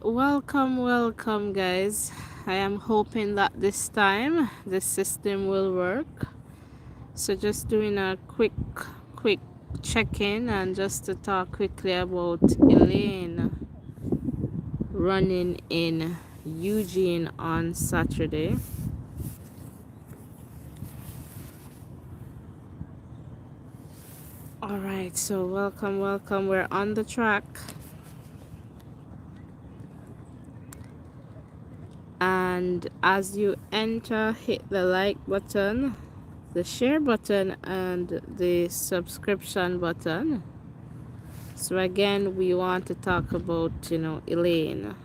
right, welcome, guys. I am hoping that this time the system will work. So, just doing a quick check in and just to talk quickly about Elaine running in Eugene on Saturday. All right, so welcome. We're on the track. And as you enter, hit the like button, the share button, and the subscription button. So again, we want to talk about, Elaine.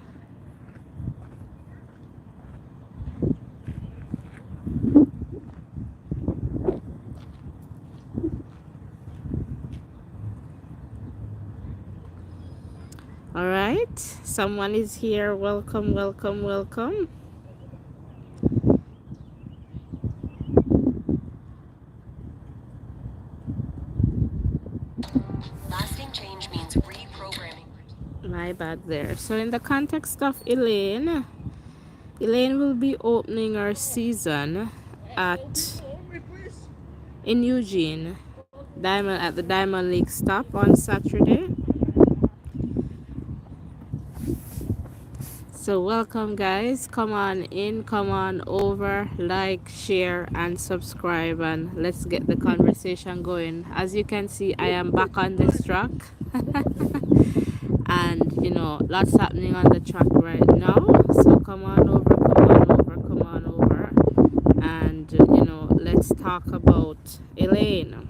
All right, someone is here. Welcome. Lasting change means reprogramming. My bad there. So in the context of Elaine will be opening her season at in Eugene, at the Diamond League stop on Saturday. So welcome, guys. Come on in, come on over, like, share, and subscribe, and let's get the conversation going. As you can see, I am back on this track. And lots happening on the track right now. So come on over, and let's talk about Elaine.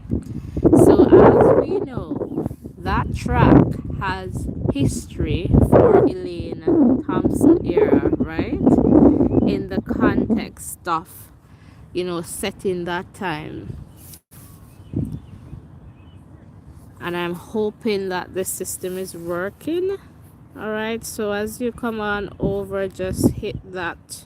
So as we know, that track has history for Elaine Thompson-Herah, right? In the context of, setting that time. And I'm hoping that the system is working. All right, so as you come on over, just hit that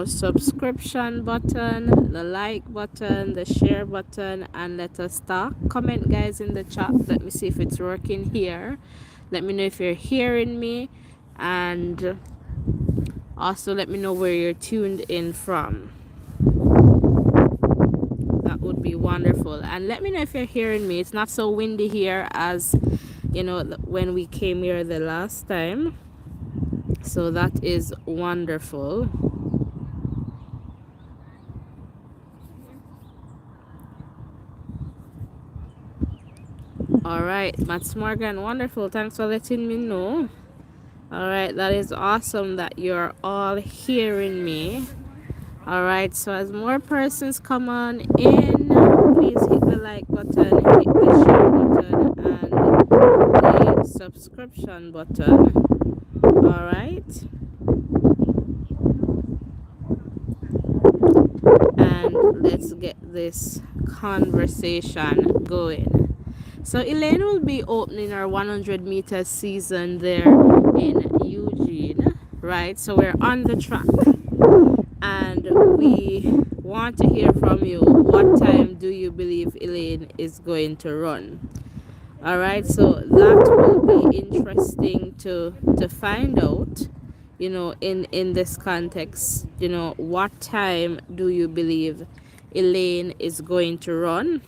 subscription button, the like button, the share button, and let us talk. Comment, guys, in the chat. Let me see if it's working here. Let me know if you're hearing me, and also let me know where you're tuned in from. That would be wonderful. And let me know if you're hearing me. It's not so windy here as when we came here the last time, so that is wonderful. All right, Mats Morgan, wonderful. Thanks for letting me know. All right, that is awesome that you're all hearing me. All right, so as more persons come on in, please hit the like button, hit the share button, and the subscription button. All right. And let's get this conversation going. So Elaine will be opening our 100 meter season there in Eugene, right? So we're on the track, and we want to hear from you. What time do you believe Elaine is going to run? All right, so that will be interesting to find out, in this context. What time do you believe Elaine is going to run?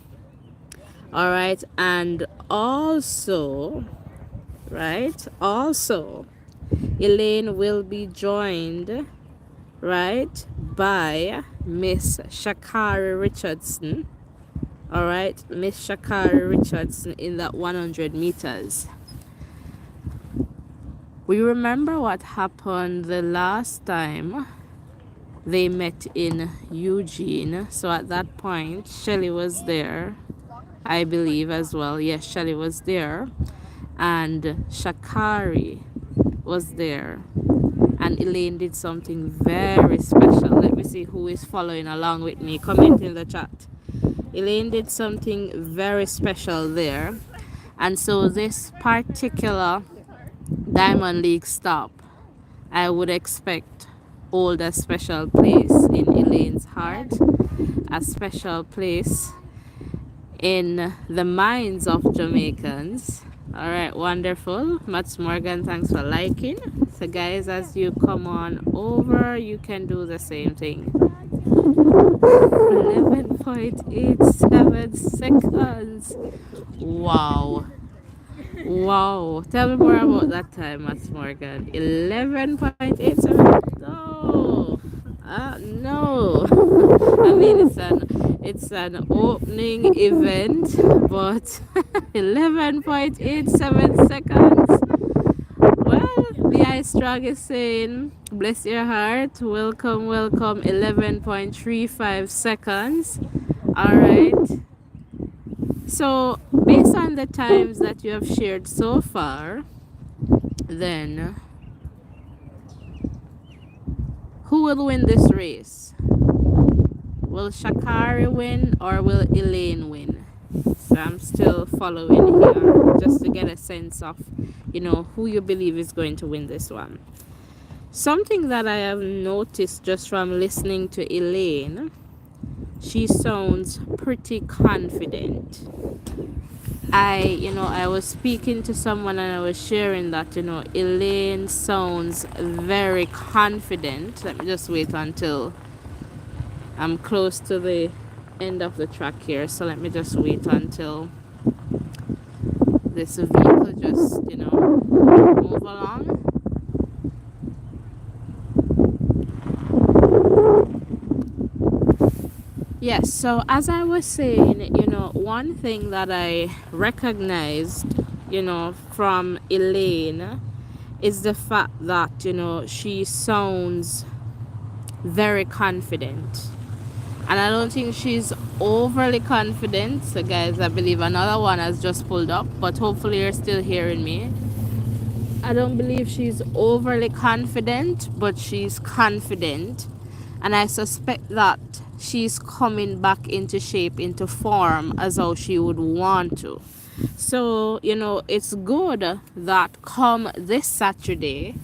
All right, and also, Elaine will be joined, right, by Miss Sha'Carri Richardson. All right, Miss Sha'Carri Richardson in that 100 meters. We remember what happened the last time they met in Eugene. So at that point, Shelly was there, I believe, as well. Yes, Shelly was there, and Sha'Carri was there, and Elaine did something very special. Let me see who is following along with me. Comment in the chat. Elaine did something very special there, and so this particular Diamond League stop, I would expect hold a special place in Elaine's heart, a special place in the minds of Jamaicans. All right, wonderful. Mats Morgan, thanks for liking. So guys, as you come on over, you can do the same thing. 11.87 seconds. Wow. Wow. Tell me more about that time, Matt Morgan. 11.87. No. No. I mean, it's an opening event, but 11.87 seconds. Well, the Eye Strong is saying, bless your heart. Welcome, welcome. 11.35 seconds. All right. So, based on the times that you have shared so far, then who will win this race? Will Sha'Carri win or will Elaine win? So I'm still following here just to get a sense of, who you believe is going to win this one. Something that I have noticed just from listening to Elaine, she sounds pretty confident. I was speaking to someone and I was sharing that, Elaine sounds very confident. Let me just wait until I'm close to the end of the track here. So let me just wait until this vehicle just, move along. Yes, so as I was saying, one thing that I recognized, from Elaine is the fact that, she sounds very confident. And I don't think she's overly confident. So guys, I believe another one has just pulled up, but hopefully you're still hearing me. I don't believe she's overly confident, but she's confident. And I suspect that she's coming back into shape, into form, as how she would want to. So, it's good that come this Saturday,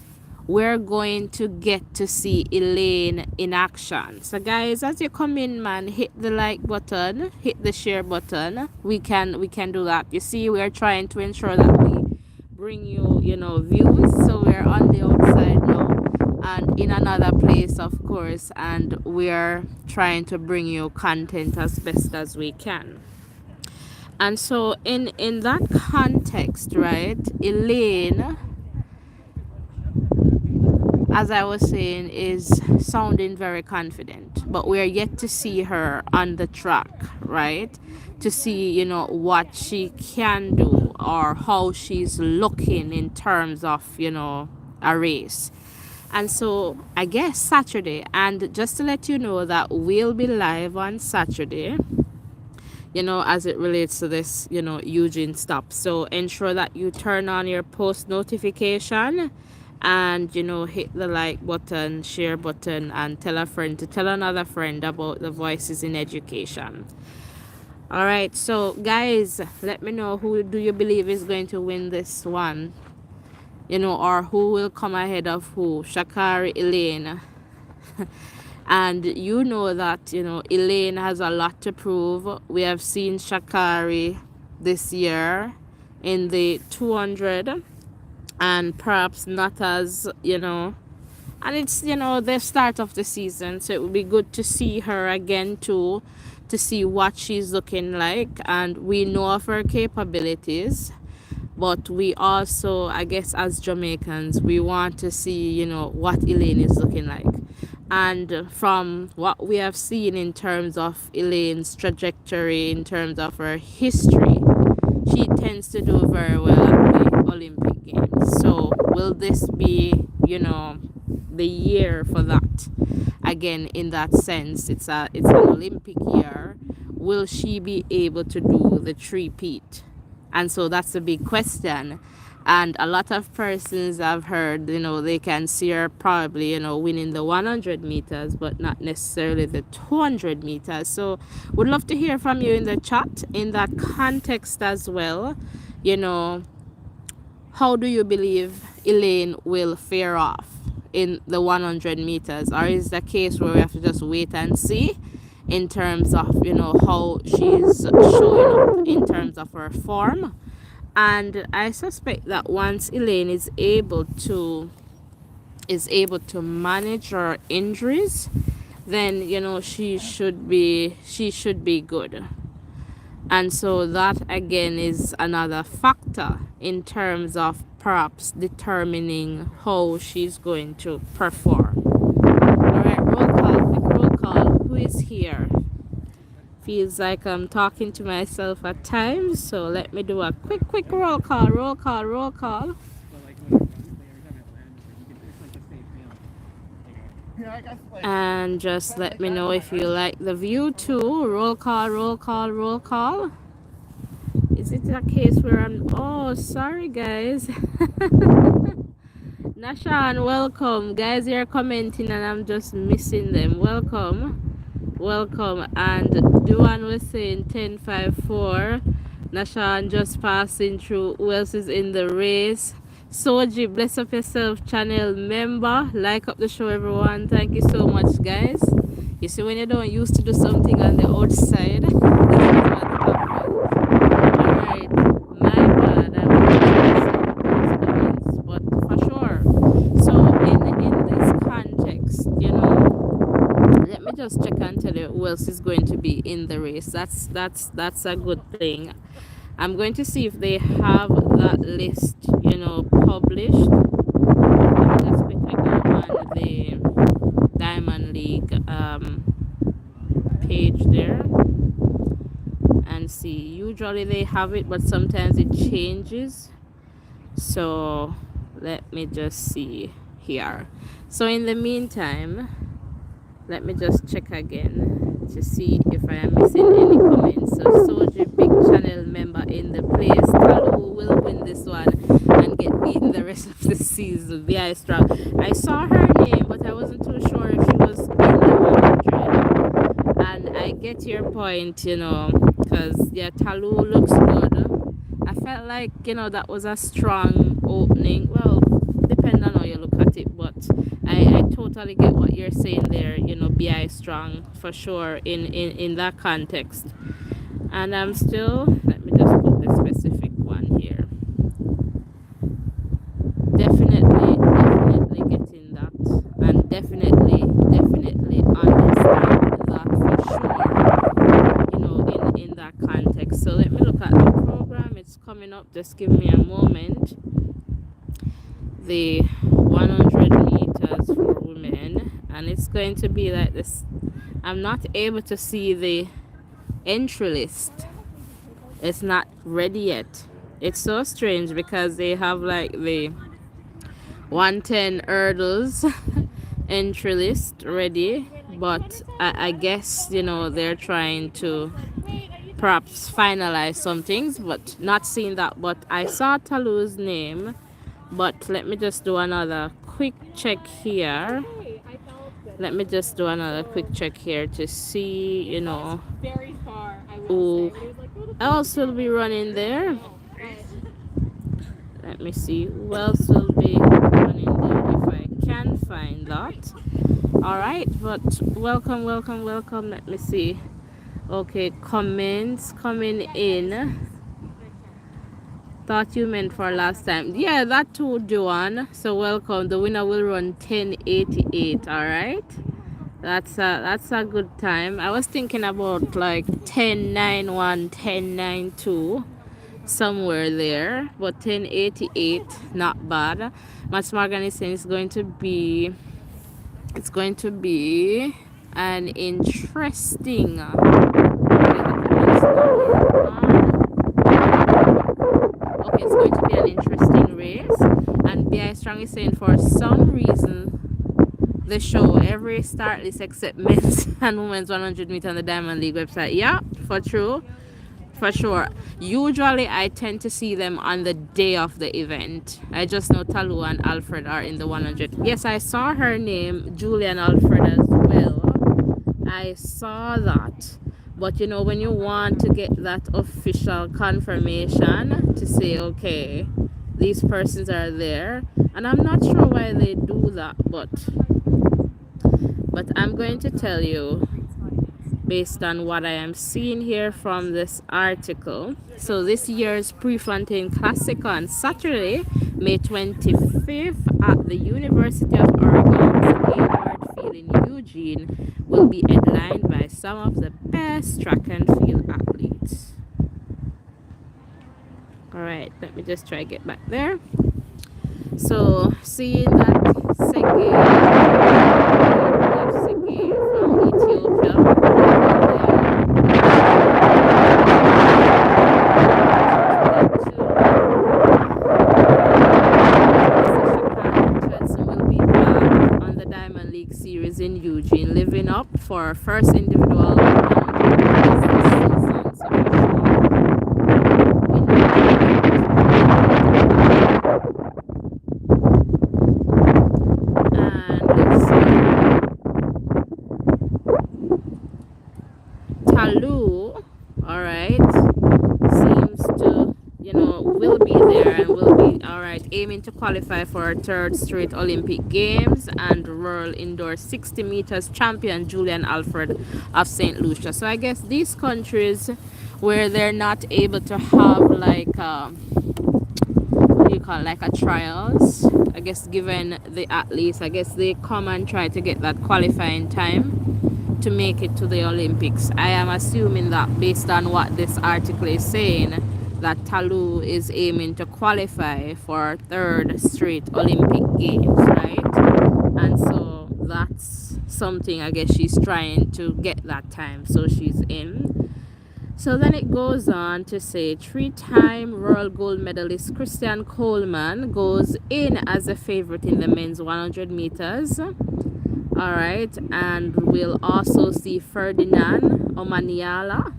we're going to get to see Elaine in action. So guys, as you come in, man, hit the like button, hit the share button. We can do that. You see, we're trying to ensure that we bring you, views. So we're on the outside now and in another place, of course, and we're trying to bring you content as best as we can. And so in that context, right, Elaine, as I was saying, is sounding very confident, but we're yet to see her on the track, right? To see, what she can do or how she's looking in terms of, a race. And so I guess Saturday, and just to let you know that we'll be live on Saturday, as it relates to this, Eugene stop. So ensure that you turn on your post notification and, hit the like button, share button, and tell a friend to tell another friend about the Voices in Education. All right. So guys, let me know, who do you believe is going to win this one? Or who will come ahead of who? Sha'Carri, Elaine. And you know that, Elaine has a lot to prove. We have seen Sha'Carri this year in the 200, and perhaps not as, and it's, the start of the season. So it would be good to see her again too, to see what she's looking like. And we know of her capabilities. But we also, I guess, as Jamaicans, we want to see, what Elaine is looking like. And from what we have seen in terms of Elaine's trajectory, in terms of her history, she tends to do very well at the Olympic Games. So will this be, the year for that? Again, in that sense, it's an Olympic year. Will she be able to do the three-peat? And so that's a big question. And a lot of persons have heard, they can see her probably, winning the 100 meters, but not necessarily the 200 meters. So would love to hear from you in the chat in that context as well. How do you believe Elaine will fare off in the 100 meters? Or is the case where we have to just wait and see in terms of, how she's showing up in terms of her form? And I suspect that once Elaine is able to is able to manage her injuries, then she should be good. And so that again is another factor in terms of perhaps determining how she's going to perform. All right, roll call, quick roll call. Who is here? Feels like I'm talking to myself at times, so let me do a quick roll call, roll call, roll call. And just let me know if you like the view too. Roll call, roll call, roll call. Is it a case where I'm... Oh, sorry, guys. Nashan, welcome. Guys, you're commenting and I'm just missing them. Welcome. Welcome. And Duan was saying 1054. Nashan just passing through. Who else is in the race? Soji, bless up yourself, channel member. Like up the show, everyone. Thank you so much, guys. You see, when you don't used to do something on the outside, this is what happens. Alright, my bad. I will comments, but for sure. So in this context, let me just check and tell you who else is going to be in the race. That's a good thing. I'm going to see if they have that list, published. Let me just quickly go on the Diamond League page there and see. Usually they have it, but sometimes it changes. So let me just see here. So in the meantime, let me just check again to see if I am missing any comments. So Soji, big channel member in the place. Talu will win this one and get beaten the rest of the season. VI strong. I saw her name, but I wasn't too sure if she was in the 100. And I get your point, because yeah, Talu looks good. I felt like that was a strong opening. Well, depending on how you look at it, but I totally get what you're saying there. BI strong for sure in that context. And I'm still, let me just put the specific one here. Definitely getting that, and definitely understand that for sure. In that context. So let me look at the program. It's coming up. Just give me a moment. The 100 meters for women, and it's going to be like this. I'm not able to see the entry list. It's not ready yet. It's so strange because they have like the 110 hurdles entry list ready, but I guess they're trying to perhaps finalize some things, but not seeing that. But I saw Talu's name. But let me just do another quick check here. To see, who else will be running there. Let me see who else will be running there if I can find that. All right, but welcome. Let me see. Okay, comments coming in. Thought you meant for last time. Yeah, that too, Joanne. So welcome. The winner will run 10:88. All right, that's a good time. I was thinking about like 10:91, 10:92, somewhere there, but 10:88, not bad. Matt Morgan is saying it's going to be an interesting. Okay, it's going to be an interesting race. And B.I. Strong is saying for some reason the show every start list except men's and women's 100 meter on the Diamond League website. Yeah, for sure. Usually I tend to see them on the day of the event. I just know Talu and Alfred are in the 100. Yes, I saw her name, Julie and Alfred as well. I saw that. But when you want to get that official confirmation to say, okay, these persons are there, and I'm not sure why they do that, but I'm going to tell you based on what I am seeing here from this article. So this year's Prefontaine Classic on Saturday, May 25th at the University of Oregon's Hayward Field in Eugene will be headlined by some of the best track and field athletes. All right, let me just try to get back there. So seeing that Sege from Ethiopia, Sha'Carri Richardson will be back on the Diamond League Series in Eugene, living up for her first individual 100 meters this season. So for Talu, all right, seems to, will be there and will be, all right, aiming to qualify for her third straight Olympic Games, and World Indoor 60 meters champion Julian Alfred of St. Lucia. So I guess these countries where they're not able to have like, what do you call it, like a trials, I guess given the athletes, I guess they come and try to get that qualifying time to make it to the Olympics. I am assuming that based on what this article is saying, that Talu is aiming to qualify for third straight Olympic Games, right? And so that's something, I guess she's trying to get that time, so she's in. So then it goes on to say three-time world gold medalist Christian Coleman goes in as a favorite in the men's 100 meters. All right, and we'll also see Ferdinand Omaniala,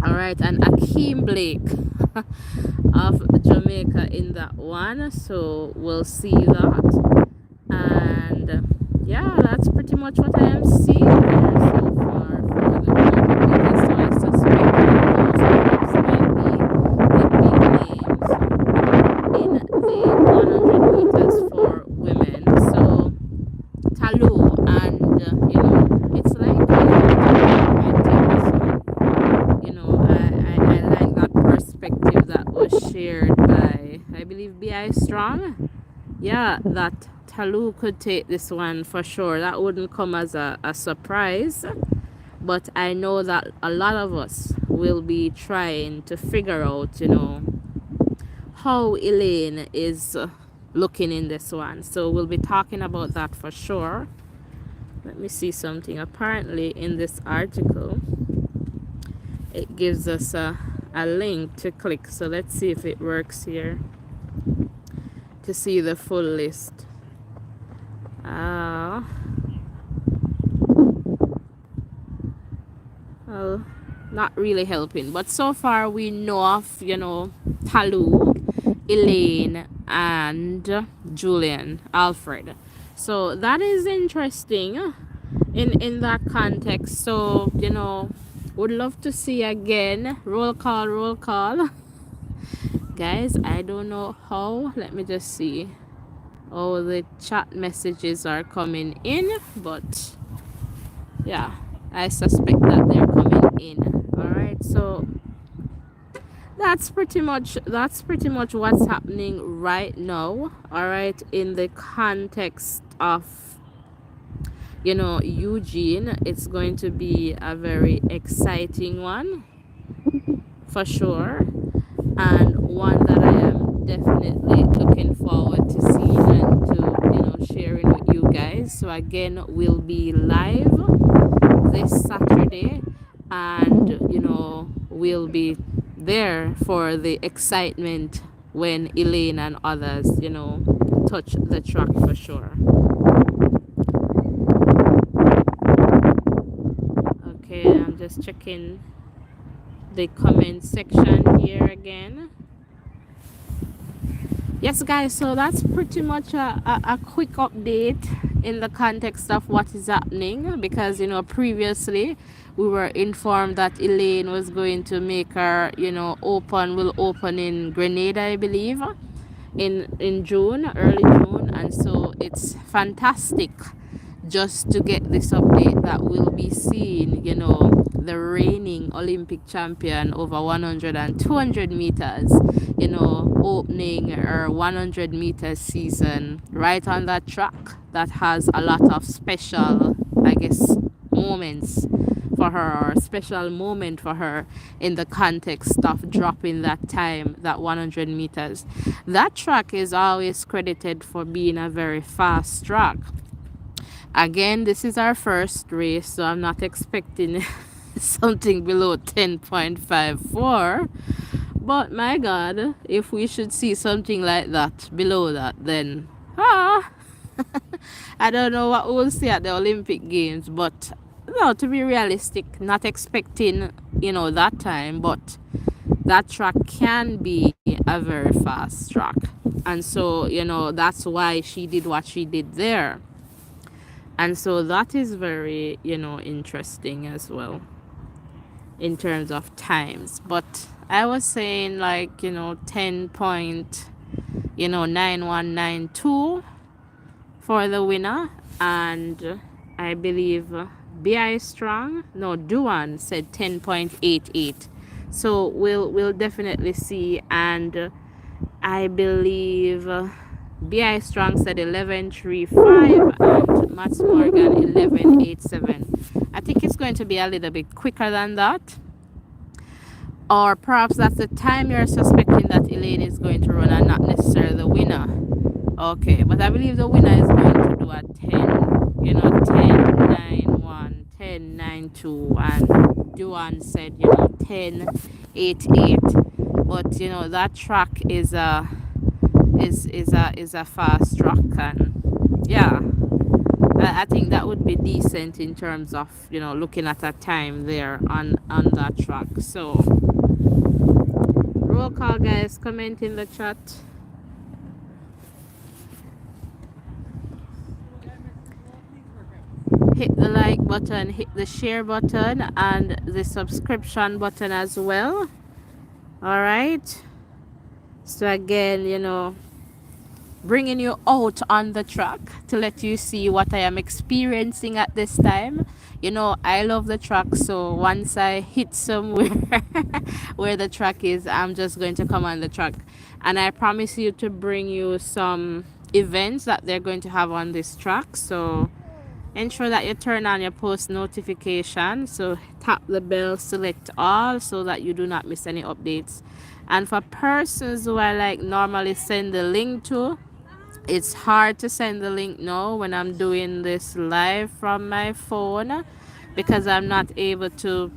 all right, and Akeem Blake of Jamaica in that one. So we'll see that, and yeah, that's pretty much what I am seeing there so far for the 100 meters. So I suspect that those perhaps might be the big names in the 100 meters for women. So Talu, and it's like I like that perspective that was shared by, I believe, B.I. Strong. Yeah, that Talu could take this one for sure. That wouldn't come as a surprise, but I know that a lot of us will be trying to figure out, how Elaine is looking in this one. So we'll be talking about that for sure. Let me see something. Apparently in this article it gives us a link to click, so let's see if it works here to see the full list. Well, not really helping, but so far we know of Talu, Elaine, and Julian Alfred. So that is interesting in that context. So would love to see again. Roll call. Guys, I don't know how. Let me just see. Oh, the chat messages are coming in, but yeah, I suspect that they're coming in. All right, so that's pretty much what's happening right now. All right, in the context of Eugene, it's going to be a very exciting one for sure, and one that I am definitely looking forward to seeing and to sharing with you guys. So again, we'll be live this Saturday, and we'll be there for the excitement when Elaine and others touch the track for sure. Okay, I'm just checking the comment section here again. Yes guys, so that's pretty much a quick update in the context of what is happening, because previously we were informed that Elaine was going to make her will open in Grenada, I believe, in June, early June, and so it's fantastic just to get this update that we'll be seeing the reigning Olympic champion over 100 and 200 meters, you know, opening her 100 meters season right on that track that has a lot of special, I guess, moments for her, or a special moment for her in the context of dropping that time, that 100 meters. That track is always credited for being a very fast track. Again, this is our first race, so I'm not expecting something below 10.54. But my God, if we should see something like that, below that, then I don't know what we'll see at the Olympic Games. But no, to be realistic, not expecting, you know, that time, but that track can be a very fast track. And so, you know, that's why she did what she did there. And so that is very, you know, interesting as well in terms of times. But I was saying, like, you know, 10.9192 for the winner. And I believe B.I. Strong, no, Duan said 10.88. So we'll definitely see. And I believe B.I. Strong said 11.35 and Mats Morgan 11.87. I think it's going to be a little bit quicker than that. Or perhaps that's the time you're suspecting that Elaine is going to run and not necessarily the winner. Okay, but I believe the winner is going to do a 10, you know, 10.91, 10.92, and Duan said, you know, 10.88. But, you know, that track is a fast track, and yeah, I think that would be decent in terms of, you know, looking at a time there on that track. So roll call, guys, comment in the chat. Hit the like button, hit the share button, and the subscription button as well. All right, so again, you know, bringing you out on the track to let you see what I am experiencing at this time. You know, I love the track, so once I hit somewhere where the track is, I'm just going to come on the track. And I promise you to bring you some events that they're going to have on this track. So ensure that you turn on your post notification. So tap the bell, select all, so that you do not miss any updates. And for persons who I like normally send the link to, it's hard to send the link now when I'm doing this live from my phone, because I'm not able to.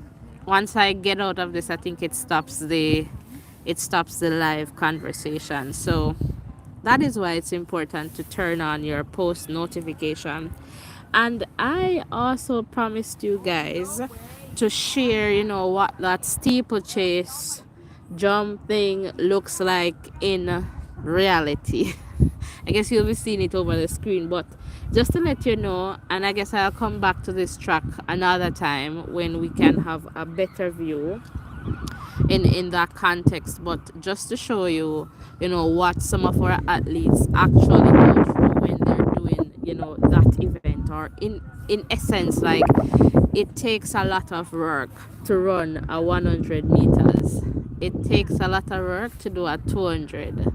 Once I get out of this, I think it stops the live conversation. So that is why it's important to turn on your post notification. And I also promised you guys to share, you know, what that steeplechase jump thing looks like in reality. I guess you'll be seeing it over the screen, but just to let you know, and I guess I'll come back to this track another time when we can have a better view in that context. But just to show you, you know, what some of our athletes actually go through when they're doing, you know, that event, or in essence, like, it takes a lot of work to run a 100 meters. It takes a lot of work to do a 200,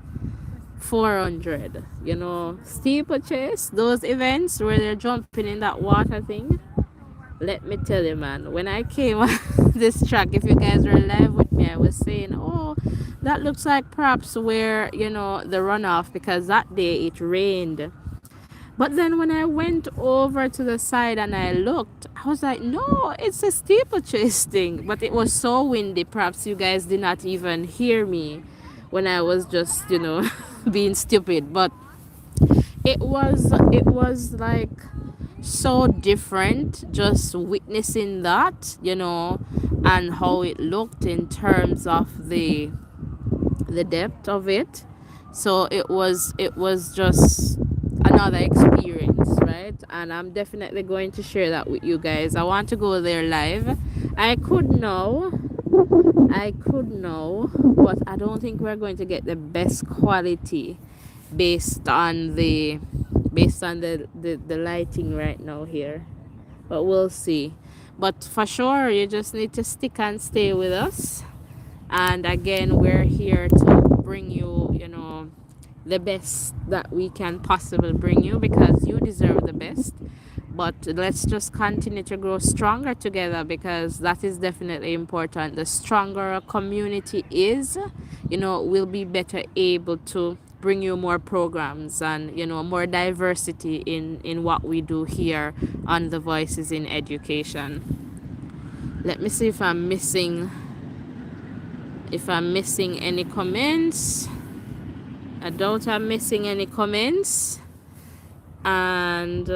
400, you know, steeplechase, those events where they're jumping in that water thing. Let me tell you, man, when I came on this track, if you guys were live with me, I was saying, oh, that looks like perhaps where, you know, the runoff, because that day it rained. But then when I went over to the side and I looked, I was like, no, it's a steeplechase thing. But it was so windy, perhaps you guys did not even hear me when I was just, you know, being stupid. But it was like so different just witnessing that, you know, and how it looked in terms of the depth of it. So it was just another experience, right? And I'm definitely going to share that with you guys. I want to go there live. I could know, but I don't think we're going to get the best quality based on the lighting right now here, but we'll see. But for sure, you just need to stick and stay with us. And again, we're here to bring you, the best that we can possibly bring you, because you deserve the best. But let's just continue to grow stronger together, because that is definitely important. The stronger a community is, we'll be better able to bring you more programs and more diversity in what we do here on the Voices in Education. Let me see if I'm missing any comments. I doubt I'm missing any comments. And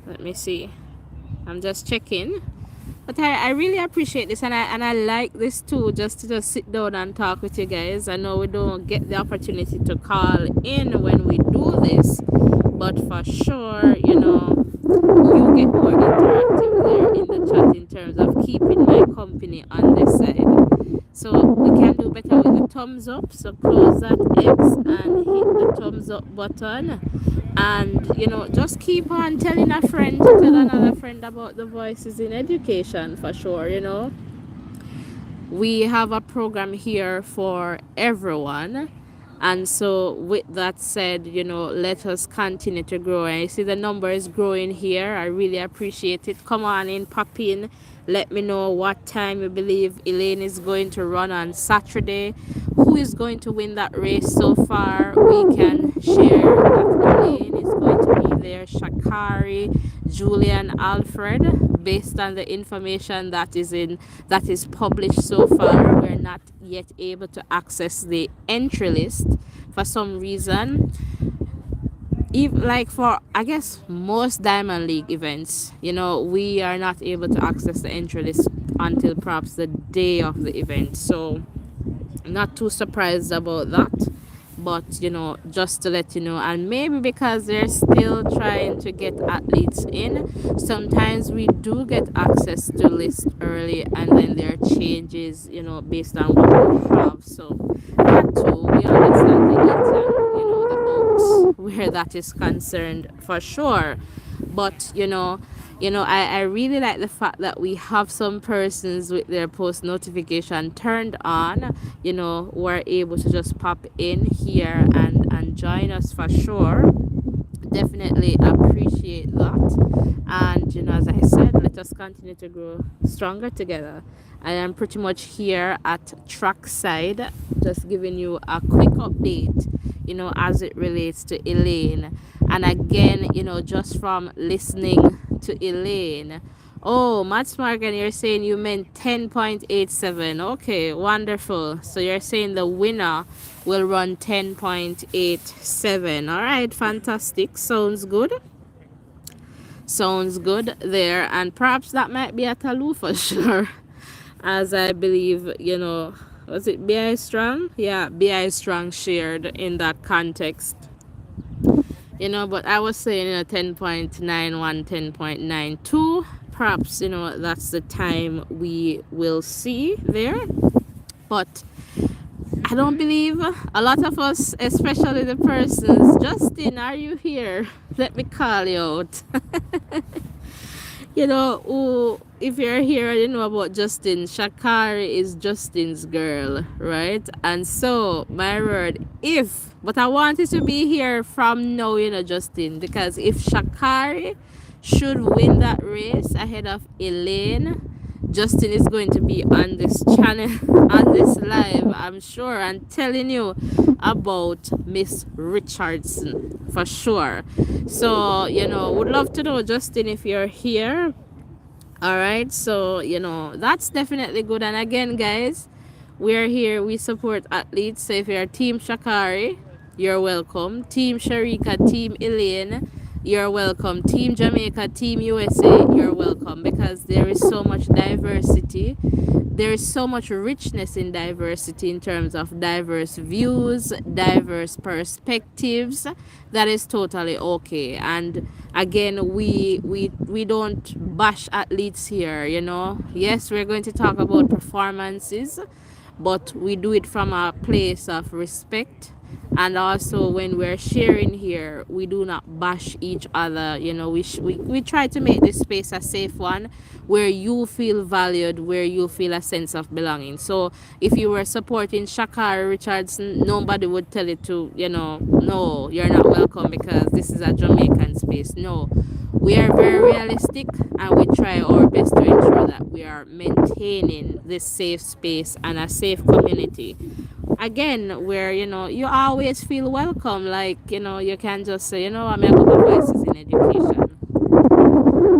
let me see. I'm just checking. But I really appreciate this, and I like this too, just to just sit down and talk with you guys. I know we don't get the opportunity to call in when we do this, but for sure, you get more interactive there in the chat in terms of keeping my company on this side. So we can do better with the thumbs up. So close that X and hit the thumbs up button. And just keep on telling a friend to tell another friend about the Voices in Education, for sure. We have a program here for everyone. And so with that said, let us continue to grow. And you see the number is growing here. I really appreciate it. Come on in, pop in. Let me know what time you believe Elaine is going to run on Saturday. Who is going to win that race so far? We can share that Elaine is going to be there. Sha'Carri, Julian, Alfred. Based on the information that is published so far, we're not yet able to access the entry list for some reason. Even like for, I guess, most Diamond League events, we are not able to access the entry list until perhaps the day of the event. So not too surprised about that. But just to let you know, and maybe because they're still trying to get athletes in, sometimes we do get access to list early, and then there are changes based on what we have. So that too, we understand the ins and the outs where that is concerned, for sure. But I really like the fact that we have some persons with their post notification turned on, who are able to just pop in here and join us, for sure. Definitely appreciate that. And as I said, let us continue to grow stronger together. I am pretty much here at trackside, just giving you a quick update, as it relates to Elaine. And again, just from listening to Elaine. Oh, Matt Morgan, you're saying you meant 10.87. Okay, wonderful. So you're saying the winner will run 10.87. All right, fantastic. Sounds good. Sounds good there. And perhaps that might be a Taloo for sure. As I believe, was it B.I. Strong? Yeah, B.I. Strong shared in that context. But I was saying 10.91, 10.92. Perhaps, that's the time we will see there. But I don't believe a lot of us, especially the persons, Justin, are you here? Let me call you out. If you're here, you know about Justin. Sha'Carri is Justin's girl, right? And so, my word, but I wanted to be here from now, Justin, because if Sha'Carri should win that race ahead of Elaine, Justin is going to be on this channel, on this live, I'm sure, and telling you about Miss Richardson, for sure. So, would love to know, Justin, if you're here. All right, so that's definitely good. And again, guys, we're here, we support athletes. So if you're Team Sha'Carri, you're welcome. Team Sharika, Team Elaine, you're welcome. Team Jamaica, Team USA, you're welcome, because there is so much diversity. There is so much richness in diversity in terms of diverse views, diverse perspectives. That is totally okay. And again, we don't bash athletes here, Yes, we're going to talk about performances, but we do it from a place of respect And also when we're sharing here, we do not bash each other. We try to make this space a safe one where you feel valued, where you feel a sense of belonging. So if you were supporting Sha'Carri Richardson, nobody would tell you to, no, you're not welcome because this is a Jamaican space. No, we are very realistic, and we try our best to ensure that we are maintaining this safe space and a safe community. Again, where you always feel welcome. Like, you can just say, I'm gonna go my voices in education.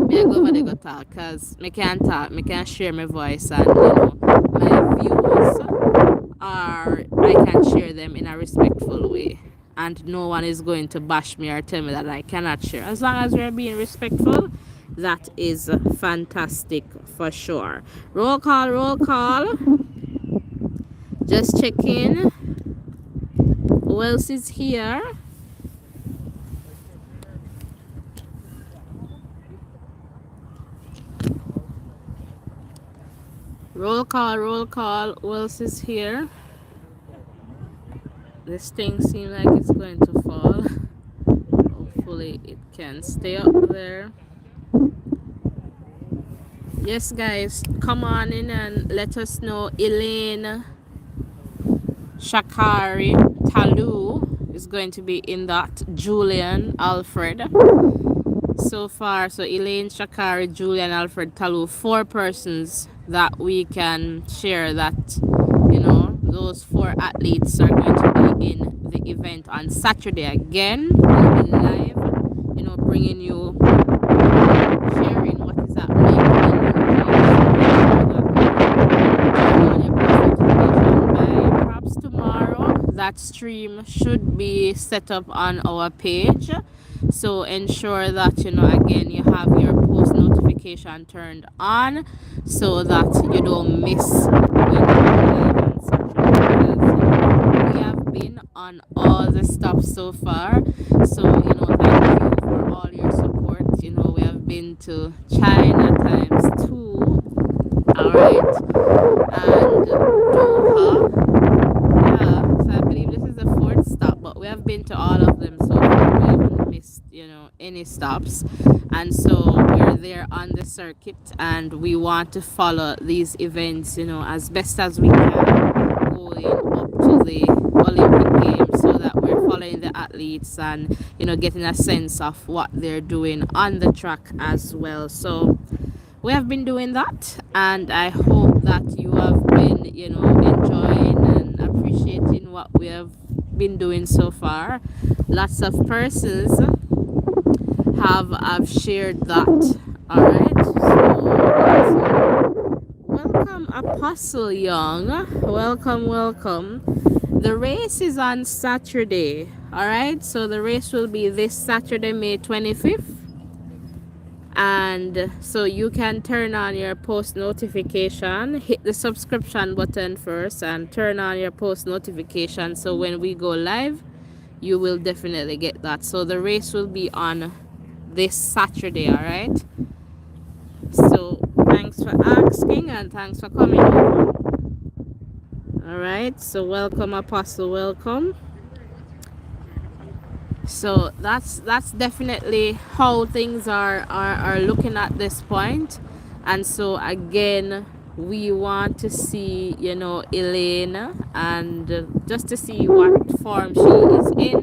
Me I go over there go talk, cause me can talk, me can share my voice, and my views are, I can share them in a respectful way, and no one is going to bash me or tell me that I cannot share. As long as we're being respectful, that is fantastic for sure. Roll call, roll call. Just check in. Who else is here? Roll call, roll call. Who else is here? This thing seems like it's going to fall. Hopefully it can stay up there. Yes, guys, come on in and let us know. Elaine, Sha'Carri, Talu is going to be in that. Julian, Alfred. So far, so Elaine, Sha'Carri, Julian, Alfred, Talu, 4 persons that we can share that, those 4 athletes are going to be in the event on Saturday. Again, we'll be live, bringing you, sharing what is happening by props tomorrow. That stream should be set up on our page. So ensure that, again, you have your post notification turned on so that you don't miss when you're live on Saturday. Because, we have been on all the stuff so far. So, thank you for all your support. We have been to China ×2. Alright. And Doha. Yeah, so I believe this is the 4th stop, but we have been to all of them so far. We haven't missed, any stops. And so we're there on the circuit, and we want to follow these events, as best as we can, going up to the Olympic Games, so that we're following the athletes and, getting a sense of what they're doing on the track as well. So we have been doing that, and I hope that you have been, enjoying and appreciating what we have been doing so far. Lots of persons have shared that. All right. So welcome, Apostle Young. Welcome. The race is on Saturday. All right. So the race will be this Saturday, May 25th. And so you can turn on your post notification, hit the subscription button first and turn on your post notification, so when we go live you will definitely get that. So the race will be on this Saturday. All right, so thanks for asking and thanks for coming over. All right, so welcome, Apostle, welcome. So that's definitely how things are looking at this point. And so again, we want to see, Elaine, and just to see what form she is in.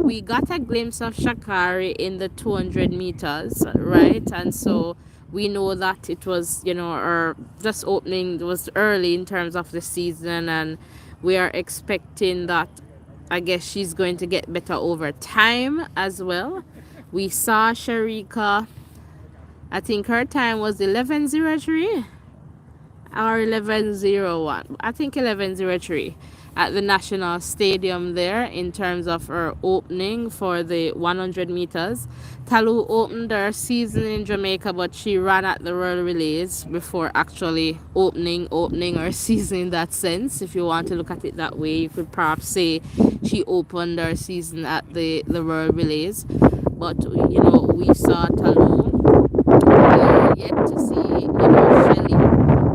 We got a glimpse of Sha'Carri in the 200 meters, right? And so we know that it was, her just opening was early in terms of the season, and we are expecting that, I guess, she's going to get better over time as well. We saw Sharika, I think her time was 11:03 or 11:01. I think 11:03 at the National Stadium there in terms of her opening for the 100 meters. Talu opened her season in Jamaica, but she ran at the World Relays before actually opening her season in that sense. If you want to look at it that way, you could perhaps say she opened her season at the World Relays. But, we saw Talu. We are yet to see, Shelly.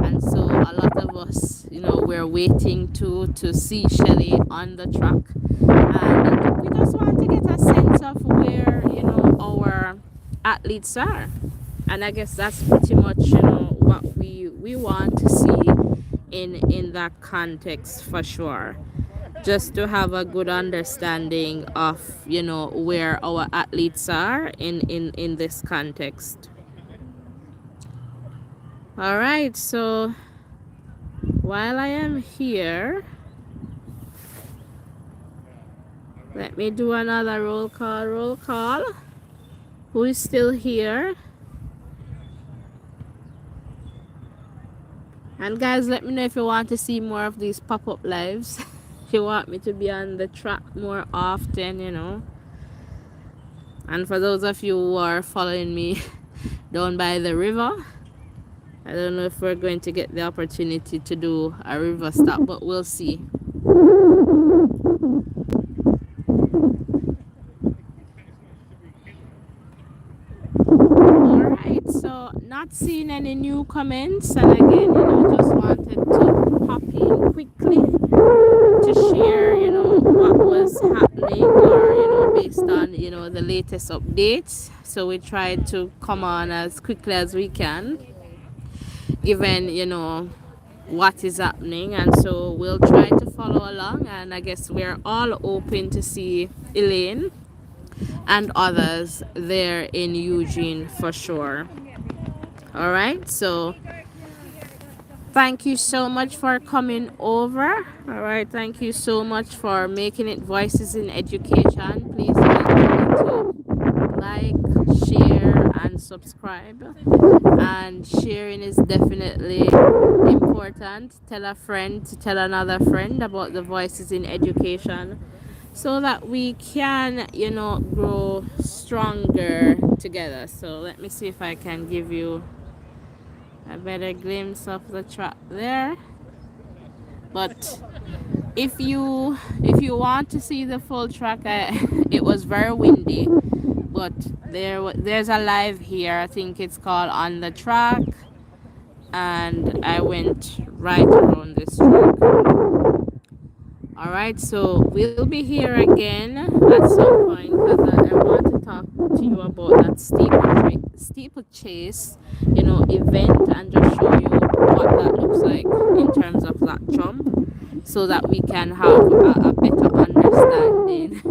And so a lot of us, we're waiting to see Shelly on the track. And we just want to get a sense of where, our athletes are. And I guess that's pretty much, what we want to see in that context for sure. Just to have a good understanding of, where our athletes are in this context. All right, so while I am here, let me do another roll call. Roll call. Who is still here? And guys, let me know if you want to see more of these pop-up lives. If you want me to be on the track more often, And for those of you who are following me down by the river, I don't know if we're going to get the opportunity to do a river stop, but we'll see. Alright, so not seeing any new comments, and again, just wanted to pop in quickly to share, what was happening, or, based on, the latest updates. So we tried to come on as quickly as we can, given, what is happening. And so we'll try to follow along, and I guess we're all open to see Elaine and others there in Eugene for sure. All right, so thank you so much for coming over. All right, thank you so much for making it Voices in Education. Please continue to like, share, and subscribe. And sharing is definitely important. Tell a friend to tell another friend about the Voices in Education, so that we can, grow stronger together. So let me see if I can give you a better glimpse of the track there. But if you want to see the full track, it was very windy, but there's a live here. I think it's called On the Track, and I went right around this track. All right, so we'll be here again at some point, because I want to talk to you about that steeplechase, event, and just show you what that looks like in terms of that jump, so that we can have a better understanding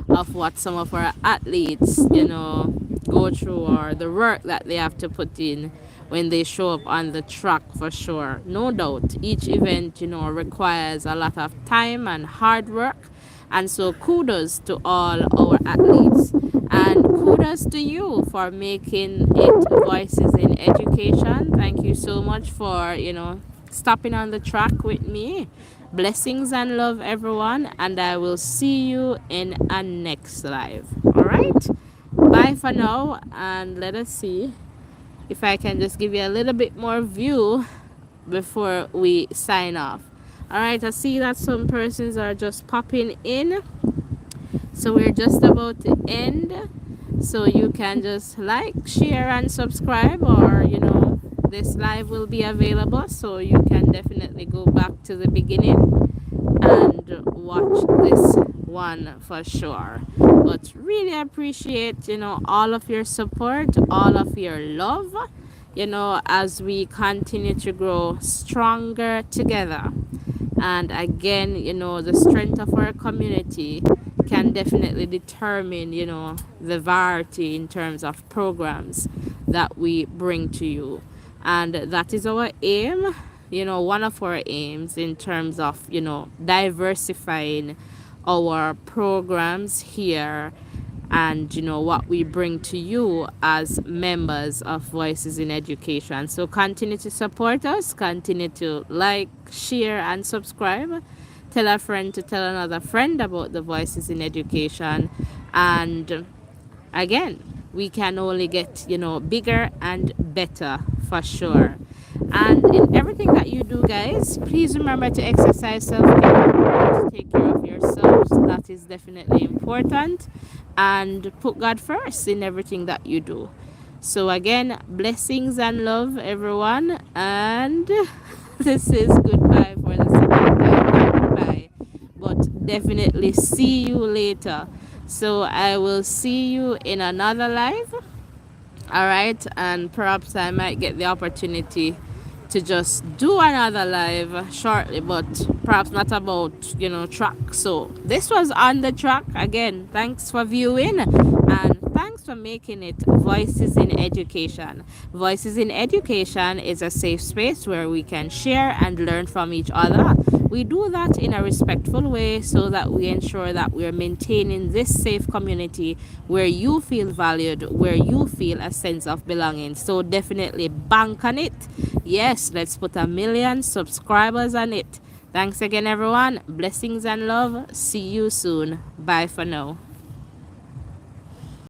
of what some of our athletes, go through, or the work that they have to put in when they show up on the track for sure. No doubt, each event, requires a lot of time and hard work. And so kudos to all our athletes. And kudos to you for making it Voices in Education. Thank you so much for, stopping on the track with me. Blessings and love, everyone. And I will see you in a next live. All right? Bye for now. And let us see if I can just give you a little bit more view before we sign off. All right, I see that some persons are just popping in, so we're just about to end. So you can just like, share, and subscribe, or this live will be available, so you can definitely go back to the beginning and watch this one for sure. But really appreciate, all of your support, all of your love, as we continue to grow stronger together. And again, the strength of our community can definitely determine, the variety in terms of programs that we bring to you. And that is our aim, one of our aims in terms of, diversifying our programs here, and what we bring to you as members of Voices in Education. So continue to support us, continue to like, share, and subscribe. Tell a friend to tell another friend about the Voices in Education. And again, we can only get, bigger and better for sure. And in everything that you do, guys, please remember to exercise self-care, to take care of yourselves. That is definitely important. And put God first in everything that you do. So again, blessings and love, everyone. And this is goodbye for the second time. Not goodbye, but definitely see you later. So I will see you in another live. All right, and perhaps I might get the opportunity to just do another live shortly, but perhaps not about, track. So this was on the track again. Thanks for viewing, and thanks for making it Voices in Education. Voices in Education is a safe space where we can share and learn from each other. We do that in a respectful way so that we ensure that we're maintaining this safe community where you feel valued, where you feel a sense of belonging. So definitely bank on it. Yes, let's put 1 million subscribers on it. Thanks again, everyone. Blessings and love. See you soon. Bye for now.